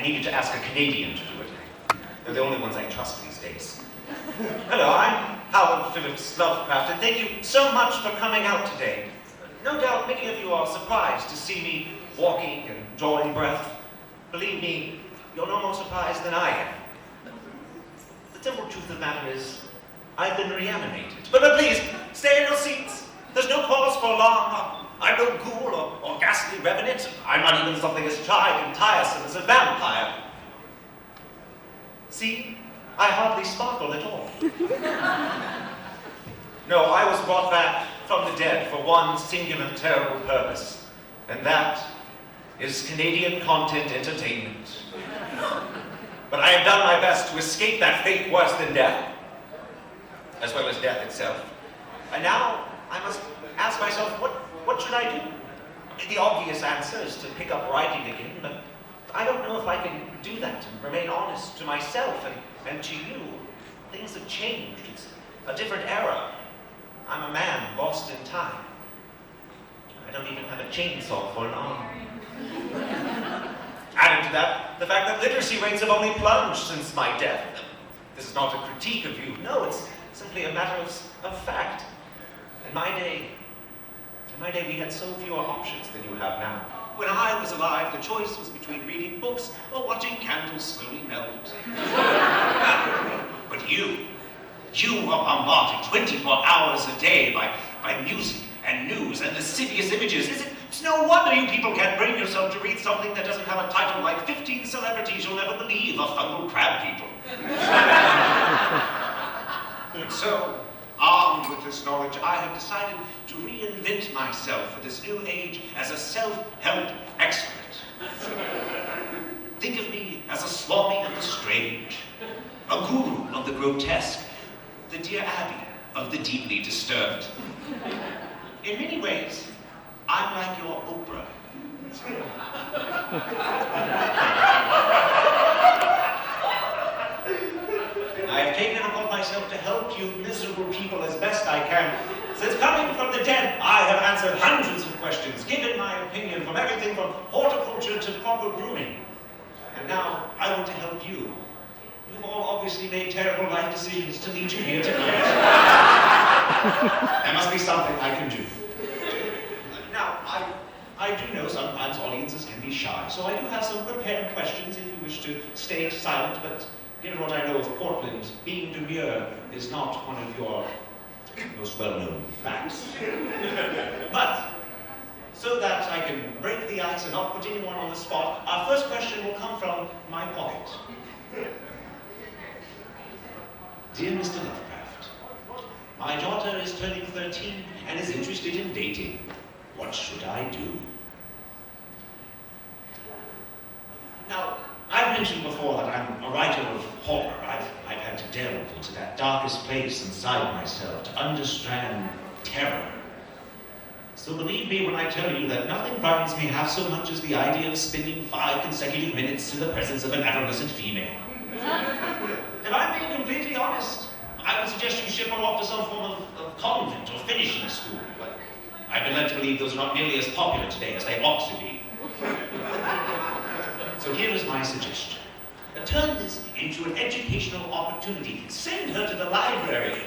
needed to ask a Canadian to do it. They're the only ones I trust these days. Hello, I'm Howard Phillips Lovecraft, and thank you so much for coming out today. No doubt many of you are surprised to see me walking and drawing breath. Believe me, you're no more surprised than I am. The simple truth of the matter is, I've been reanimated. But please, stay in your seats. There's no cause for alarm. I'm no ghoul or ghastly revenant. I'm not even something as tried and tiresome as a vampire. See? I hardly sparkle at all. No, I was brought back from the dead for one singular terrible purpose, and that is Canadian content entertainment. But I have done my best to escape that fate worse than death, as well as death itself. And now I must ask myself, what should I do? The obvious answer is to pick up writing again, but I don't know if I can do that and remain honest to myself and to you. Things have changed. It's a different era. I'm a man lost in time. I don't even have a chainsaw for an arm. Added to that, the fact that literacy rates have only plunged since my death. This is not a critique of you. No, it's simply a matter of fact. In my day, we had so fewer options than you have now. When I was alive, the choice was between reading books or watching candles slowly melt. But you are bombarded 24 hours a day by music and news and lascivious images. It's no wonder you people can't bring yourself to read something that doesn't have a title like 15 Celebrities You'll Never Believe of Fungal Crab People. And so, armed with this knowledge, I have decided to reinvent myself for this new age as a self-help expert. Think of me as a Swami of the strange, a guru of the grotesque, the dear Abby of the deeply disturbed. In many ways, I'm like your Oprah. I have taken it upon myself to help you miserable people as best I can. Since coming from the dead, I have answered hundreds of questions, given my opinion from everything from horticulture to proper grooming. And now, I want to help you. You've all obviously made terrible life decisions to lead you here tonight. There must be something I can do. Now, I do know sometimes audiences can be shy, so I do have some prepared questions if you wish to stay silent, but given what I know of Portland, being demure is not one of your most well-known facts. But, so that I can break the ice and not put anyone on the spot, our first question will come from my pocket. Dear Mr. Lovecraft, my daughter is turning 13 and is interested in dating. What should I do? Now, I've mentioned before that I'm a writer of horror. I've had to delve into that darkest place inside myself to understand terror. So believe me when I tell you that nothing frightens me half so much as the idea of spending 5 consecutive minutes in the presence of an adolescent female. If I'm being completely honest, I would suggest you ship her off to some form of convent or finishing school. But I've been led to believe those are not nearly as popular today as they ought to be. So here is my suggestion. Turn this into an educational opportunity. Send her to the library.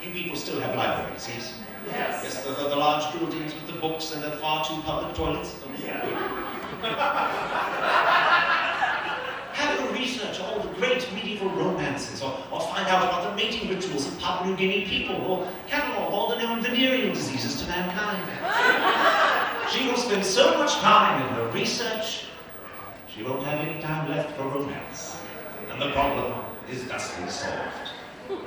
You people still have libraries, yes? Yes, the large buildings with the books and the far too public toilets. Have her research all the great medieval romances, or find out about the mating rituals of Papua New Guinea people, or catalog all the known venereal diseases to mankind. She will spend so much time in her research, she won't have any time left for romance. And the problem is thusly solved. You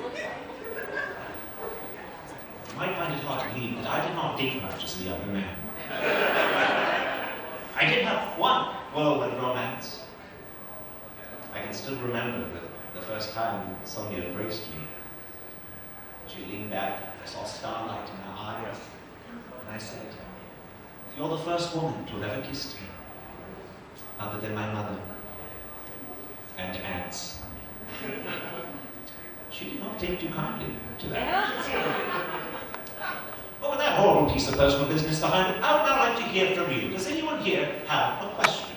might find it hard to believe that I did not date much as a younger man. I did have one whirlwind romance. I can still remember the first time Sonia embraced me. She leaned back, I saw starlight in her eyes, and I said, "You're the first woman to have ever kissed me, other than my mother and aunts." She did not take too kindly to that. But with that horrible piece of personal business behind it, I would now like to hear from you. Does anyone here have a question?